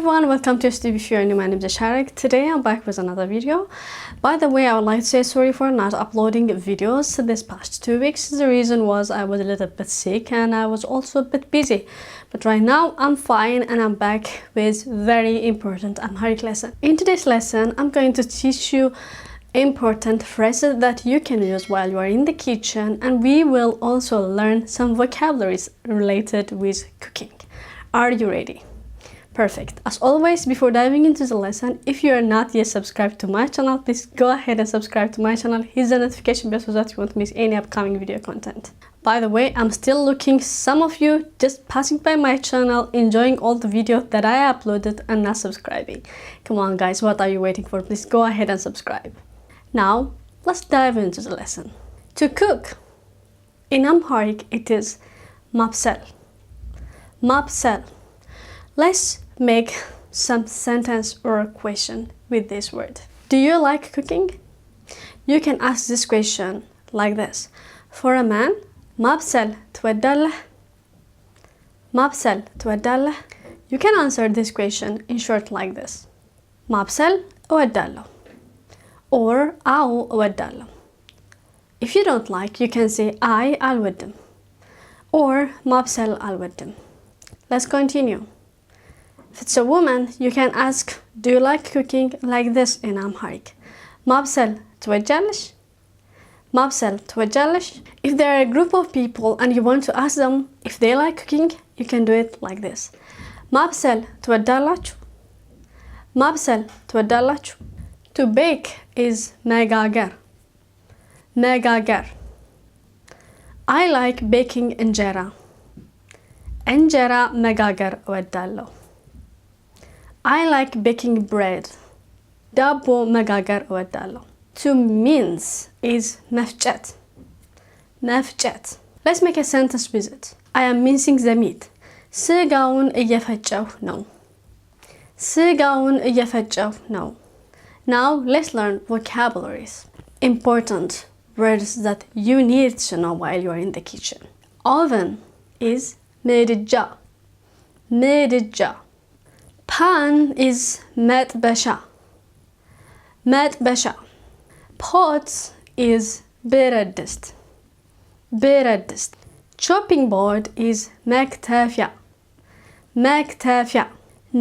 everyone, welcome to STV. If you're new, my name is Amharic. Today I'm back with another video. By the way, I would like to say sorry for not uploading videos this past 2 weeks. The reason was I was a little bit sick and I was also a bit busy. But right now I'm fine and I'm back with very important Amharic lesson. In today's lesson, I'm going to teach you important phrases that you can use while you are in the kitchen, and we will also learn some vocabularies related with cooking. Are you ready? Perfect. As always, before diving into the lesson, if you are not yet subscribed to my channel, please go ahead and subscribe to my channel. Hit the notification bell so that you won't miss any upcoming video content. By the way, I'm still looking some of you just passing by my channel, enjoying all the videos that I uploaded and not subscribing. Come on guys, what are you waiting for? Please go ahead and subscribe. Now, let's dive into the lesson. To cook. In Amharic, it is mabsel. Mabsel. Let's make some sentence or a question with this word. Do you like cooking? You can ask this question like this. For a man, mabsel ትወዳለህ? Mabsel ትወዳለህ? You can answer this question in short like this. mabsel እወዳለሁ. Or አዎ እወዳለሁ. If you don't like, you can say አይ አልወድም. Or mabsel አልወድም. Let's continue. If it's a woman, you can ask, do you like cooking, like this in Amharic. mabsel ትወጃለሽ? mabsel ትወጃለሽ? If there are a group of people and you want to ask them if they like cooking, you can do it like this. mabsel ትወዳላችሁ? mabsel ትወዳላችሁ? To bake is መጋገር. መጋገር. I like baking እንጀራ. እንጀራ መጋገር እወዳለሁ. I like baking bread. ዳቦ መጋገር እወዳለሁ. To mince is መፍጨት. መፍጨት. Let's make a sentence with it. I am mincing the meat. ስጋውን እየፈጨሁ ነው. ስጋውን እየፈጨሁ ነው. Now let's learn vocabularies. Important words that you need to know while you are in the kitchen. Oven is ምድጃ. ምድጃ. Pan is መጥበሻ. መጥበሻ. Pot is ብረት ድስት. ብረት ድስት. Chopping board is መክተፊያ. መክተፊያ.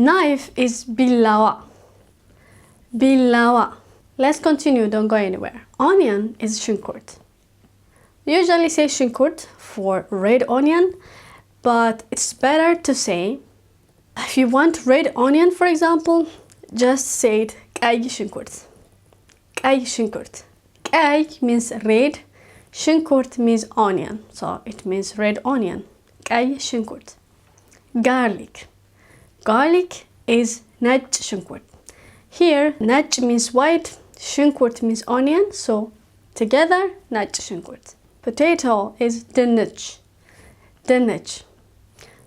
Knife is ቢላዋ. ቢላዋ. Let's continue, don't go anywhere. Onion is ሽንኩርት. We usually say ሽንኩርት for red onion, but it's better to say, if you want red onion for example, just say it ቀይ ሽንኩርት. ቀይ ሽንኩርት. ቀይ means red, ሽንኩርት means onion, so it means red onion. ቀይ ሽንኩርት. Garlic. Garlic is ነጭ ሽንኩርት. Here, ነጭ means white, ሽንኩርት means onion, so together, ነጭ ሽንኩርት. Potato is ድንች. ድንች.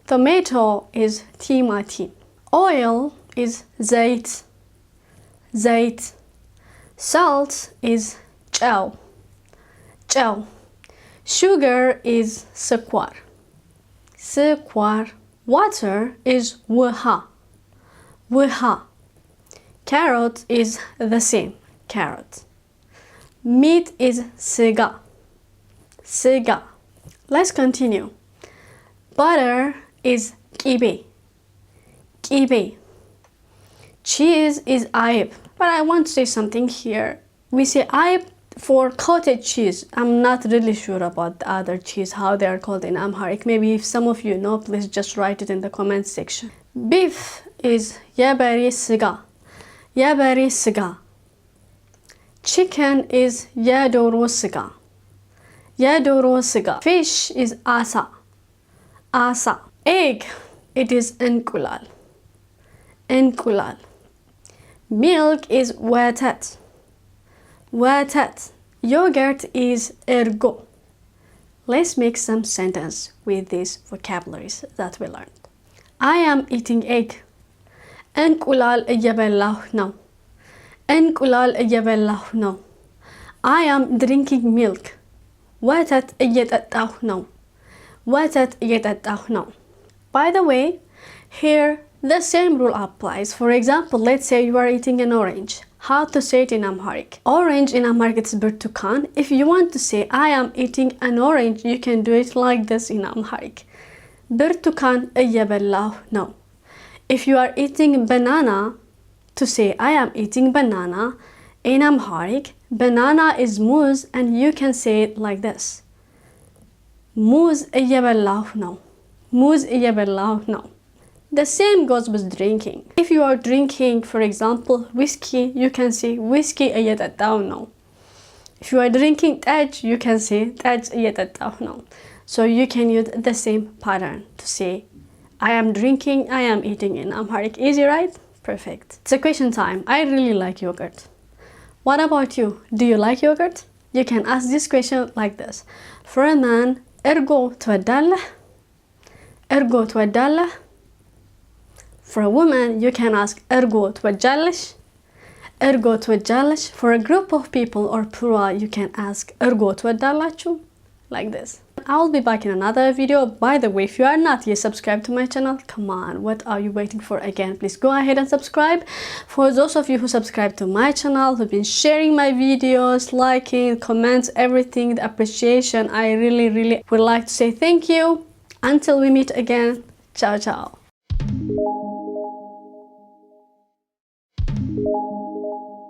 Tomato is ቲማቲም. Oil is ዘይት. ዘይት. Salt is ጨው. ጨው. Sugar is ስኳር. ስኳር. Water is ውሃ. ውሃ. Carrot is the same, carrot. Meat is ስጋ. ስጋ. Let's continue. Butter is ቅቤ. ቅቤ. Cheese is አይብ. But I want to say something here. We say አይብ for cottage cheese. I'm not really sure about the other cheese, how they are called in Amharic. Maybe if some of you know, please just write it in the comment section. Beef is የበሬ ስጋ. የበሬ ስጋ. Chicken is የዶሮ ስጋ. የዶሮ ስጋ. Fish is አሳ. አሳ. Egg, it is እንቁላል. እንቁላል. Milk is ወተት. ወተት. Yogurt is እርጎ. Let's make some sentence with these vocabularies that we learned. I am eating egg. እንቁላል እየበላሁ ነው. እንቁላል እየበላሁ ነው. I am drinking milk. ወተት እየጠጣሁ ነው. ወተት እየጠጣሁ ነው. By the way, here The same rule applies. For example, let's say you are eating an orange. How to say it in Amharic? Orange in Amharic it's ብርቱካን. If you want to say I am eating an orange, you can do it like this in Amharic. ብርቱካን እየበላሁ ነው. If you are eating banana, to say I am eating banana, in Amharic, banana is ሙዝ and you can say it like this. ሙዝ እየበላሁ ነው. ሙዝ እየበላሁ ነው. The same goes with drinking. If you are drinking, for example, whiskey, you can say whiskey እየጠጣሁ ነው. If you are drinking ጠጅ, you can say ጠጅ እየጠጣሁ ነው. So you can use the same pattern to say I am drinking, I am eating in Amharic. Easy, right? Perfect. It's a question time. I really like yogurt. What about you? Do you like yogurt? You can ask this question like this. For a man, እርጎ ትወዳለህ? እርጎ ትወዳለህ? For a woman, you can ask እርጎ ትወጃለሽ? እርጎ ትወጃለሽ? For a group of people or plural, you can ask እርጎ ትወዳላችሁ? Like this. I will be back in another video. By the way, if you are not yet subscribed to my channel, come on, what are you waiting for? Again, please go ahead and subscribe. For those of you who subscribe to my channel, who've been sharing my videos, liking, comments, everything, the appreciation, I really would like to say thank you. Until we meet again, ciao ciao.